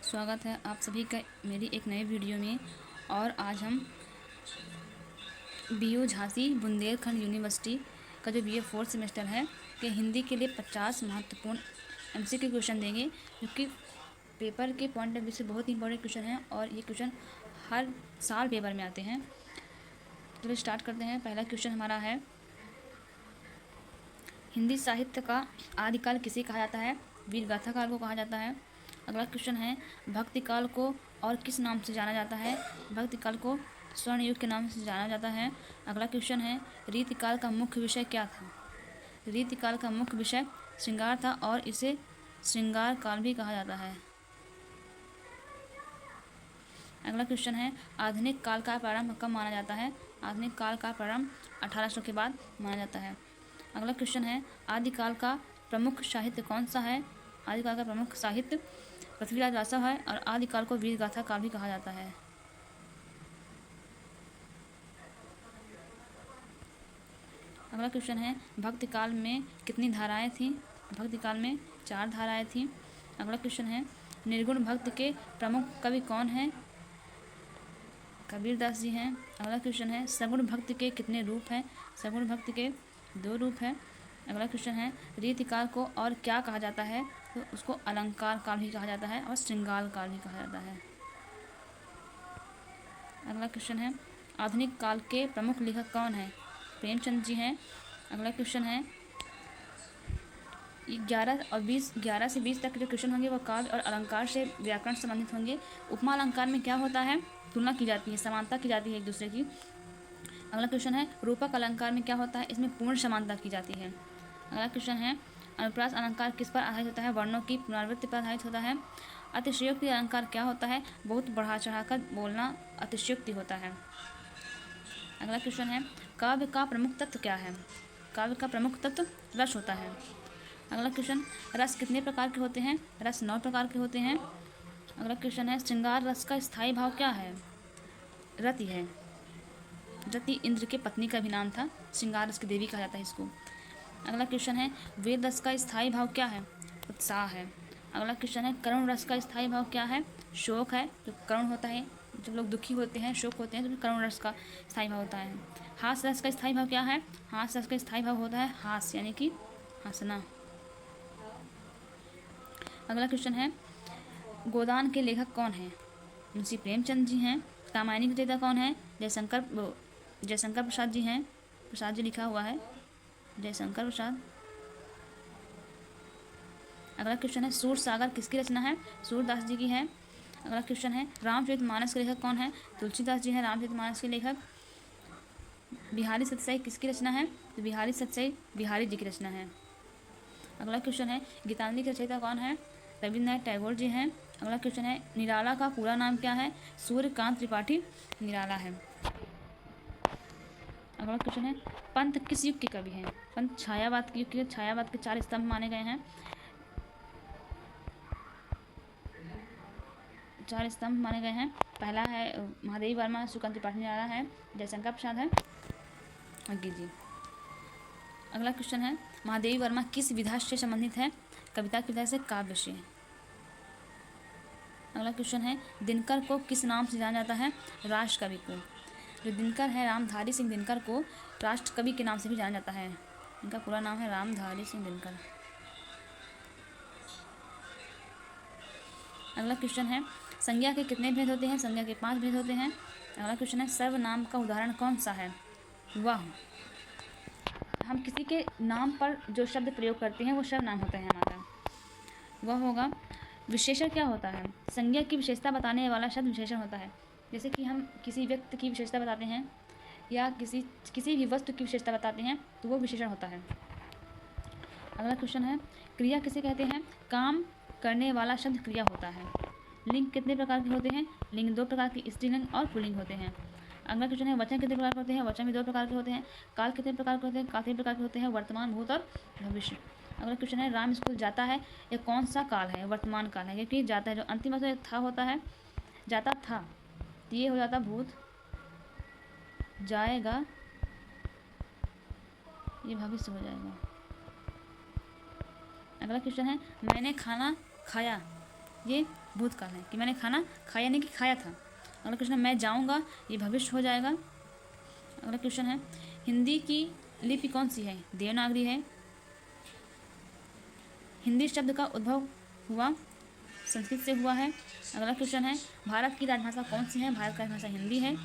स्वागत है आप सभी का मेरी एक नए वीडियो में। और आज हम बीयू झांसी बुंदेलखंड यूनिवर्सिटी का जो बीए फोर्थ सेमेस्टर है के हिंदी के लिए 50 महत्वपूर्ण एमसीक्यू क्वेश्चन देंगे, जो कि पेपर के पॉइंट ऑफ व्यू से बहुत ही इंपॉर्टेंट क्वेश्चन है और ये क्वेश्चन हर साल पेपर में आते हैं। चलिए स्टार्ट करते हैं। पहला क्वेश्चन हमारा है, हिंदी साहित्य का आदिकाल किसे कहा जाता है? वीर गाथा काल को कहा जाता है। अगला क्वेश्चन है, भक्ति काल को और किस नाम से जाना जाता है? भक्ति काल को स्वर्ण युग के नाम से जाना जाता है। अगला क्वेश्चन है, रीतिकाल का मुख्य विषय क्या था? रीतिकाल का मुख्य विषय श्रृंगार था और इसे श्रृंगार काल भी कहा जाता है। अगला क्वेश्चन है, आधुनिक काल का प्रारंभ कब माना जाता है? आधुनिक काल का प्रारंभ 1800 के बाद माना जाता है। अगला क्वेश्चन है, आदिकाल का प्रमुख साहित्य कौन सा है? आदिकाल का प्रमुख साहित्य पृथ्वीराज रासव है और आदिकाल को वीर गाथा काल भी कहा जाता है। अगला क्वेश्चन है, भक्ति काल में कितनी धाराएं थीं? भक्ति काल में 4 धाराएं थीं। अगला क्वेश्चन है, निर्गुण भक्ति के प्रमुख कवि कौन हैं? कबीरदास जी हैं। अगला क्वेश्चन है, सगुण भक्ति के कितने रूप हैं? सगुण भक्ति के 2 रूप हैं। अगला क्वेश्चन है, रीतिकाल को और क्या कहा जाता है? तो उसको अलंकार काल भी कहा जाता है और श्रृंगार काल भी कहा जाता है। अगला क्वेश्चन है, आधुनिक काल के प्रमुख लेखक कौन है? प्रेमचंद जी हैं। अगला क्वेश्चन है, 11 से 20 तक जो क्वेश्चन होंगे वो काव्य और अलंकार से व्याकरण संबंधित होंगे। उपमा अलंकार में क्या होता है? तुलना की जाती है, समानता की जाती है एक दूसरे की। अगला क्वेश्चन है, रूपक अलंकार में क्या होता है? इसमें पूर्ण समानता की जाती है। अगला क्वेश्चन है, अनुप्रास अलंकार किस पर आधारित होता है? वर्णों की पुनरावृत्ति पर आधारित होता है। अतिशयोक्ति अलंकार क्या होता है? बहुत बढ़ा चढ़ाकर बोलना अतिशयोक्ति होता है। अगला क्वेश्चन है, काव्य का प्रमुख तत्व क्या है? काव्य का प्रमुख तत्व रस होता है। अगला क्वेश्चन, रस कितने प्रकार के होते हैं? रस 9 प्रकार के होते हैं। अगला क्वेश्चन है, श्रृंगार रस का स्थायी भाव क्या है? रति है। रति इंद्र के पत्नी का भी नाम था, श्रृंगार रस की देवी कहा जाता है इसको। अगला क्वेश्चन है, वेद रस का स्थायी भाव क्या है? उत्साह है। अगला क्वेश्चन है, करुण रस का स्थायी भाव क्या है? शोक है। जो करुण होता है, जब लोग दुखी होते हैं, शोक होते हैं, तो करुण रस का स्थायी भाव होता है। हास्य रस का स्थायी भाव क्या है? हास्य रस का स्थायी भाव होता है हास्य, यानी कि हंसना। अगला क्वेश्चन है, गोदान के लेखक कौन हैं? मुंशी प्रेमचंद जी हैं। कामायनी के रचयिता कौन है? जयशंकर प्रसाद जी हैं। प्रसाद जी लिखा हुआ है, जयशंकर प्रसाद। अगला क्वेश्चन है, सूर सागर किसकी रचना है? सूरदास जी की है। अगला क्वेश्चन है, रामचरितमानस के लेखक कौन है? तुलसीदास जी हैं रामचरितमानस के लेखक। बिहारी सत्याई किसकी रचना है? तो बिहारी सत्याई बिहारी जी की रचना है। अगला क्वेश्चन है, गीतांजलि के रचयिता कौन है? रविन्द्रनाथ टैगोर जी हैं। अगला क्वेश्चन है, निराला का पूरा नाम क्या है? सूर्यकांत त्रिपाठी निराला है। अगला क्वेश्चन है, पंत किस युग के कवि हैं? पंत छायावाद के युग के। छायावाद के 4 स्तंभ माने गए हैं। 4 स्तंभ माने गए हैं। पहला है महादेवी वर्मा, सूर्यकांत त्रिपाठी निराला है, जयशंकर प्रसाद है, आगे जी। अगला क्वेश्चन है, महादेवी वर्मा किस विधा से संबंधित है? कविता की विधा से, काव्य से। अगला क्वेश्चन है, दिनकर को किस नाम से जाना जाता है? राष्ट्र कवि को। जो दिनकर है, रामधारी सिंह दिनकर को राष्ट्र कवि के नाम से भी जाना जाता है। इनका पूरा नाम है रामधारी सिंह दिनकर। अगला क्वेश्चन है, संज्ञा के कितने भेद होते हैं? संज्ञा के 5 भेद होते हैं। अगला क्वेश्चन है, सर्वनाम का उदाहरण कौन सा है? वह। हम किसी के नाम पर जो शब्द प्रयोग करते हैं वो सर्वनाम होता है हमारा, वह होगा। विशेषण क्या होता है? संज्ञा की विशेषता बताने वाला शब्द विशेषण होता है। जैसे कि हम किसी व्यक्ति की विशेषता बताते हैं या किसी भी वस्तु की विशेषता बताते हैं तो वो विशेषण होता है। अगला क्वेश्चन है, क्रिया किसे कहते हैं? काम करने वाला शब्द क्रिया होता है। लिंग कितने प्रकार के होते हैं? लिंग 2 प्रकार के, स्त्रीलिंग और पुल्लिंग होते हैं। अगला क्वेश्चन है, वचन कितने प्रकार के होते हैं? वचन भी 2 प्रकार के होते हैं। काल कितने प्रकार के होते हैं? काल 3 प्रकार के होते हैं, वर्तमान, भूत और भविष्य। अगला क्वेश्चन है, राम स्कूल जाता है, यह कौन सा काल है? वर्तमान काल है, क्योंकि जाता है जो अंतिम वचन था होता है, जाता था, ये हो जाता भूत, जाएगा ये भविष्य हो जाएगा। अगला क्वेश्चन है, मैंने खाना खाया, ये भूतकाल है कि मैंने खाना खाया नहीं कि खाया था। अगला क्वेश्चन है मैं जाऊँगा, ये भविष्य हो जाएगा। अगला क्वेश्चन है हिंदी की लिपि कौन सी है? देवनागरी है। हिंदी शब्द का उद्भव हुआ संस्कृत से हुआ है। अगला क्वेश्चन है भारत की राजभाषा कौन सी है? भारत की राजभाषा हिंदी है।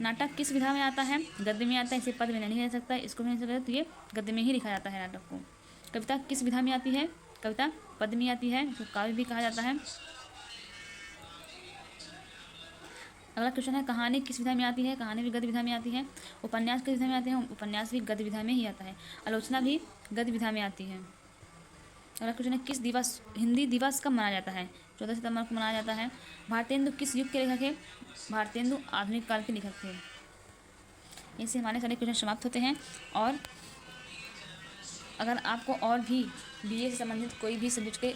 नाटक किस विधा में आता है? गद्य में आता है। इसे पद में नहीं रह सकता, इसको भी नहीं सकता, तो ये गद्य में ही लिखा जाता है नाटक को। कविता किस विधा में आती है? कविता पद में आती है, इसको काव्य भी कहा जाता है। अगला क्वेश्चन है कहानी किस विधा में आती है? कहानी भी गद्य विधा में आती है। उपन्यास किस विधा में आते हैं? उपन्यास भी गद्य विधा में ही आता है। आलोचना भी गद्य विधा में आती है। अगला क्वेश्चन है किस दिवस हिंदी दिवस कब मनाया जाता है? 14 सितंबर को मनाया जाता है। भारतेंदु किस युग के लेखक है? भारतेंदु आधुनिक काल के लेखक थे। इससे हमारे सारे क्वेश्चन समाप्त होते हैं। और अगर आपको और भी बीए से संबंधित कोई भी सब्जेक्ट के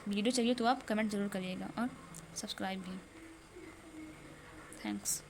वीडियो चाहिए तो आप कमेंट ज़रूर करिएगा और सब्सक्राइब भी। थैंक्स।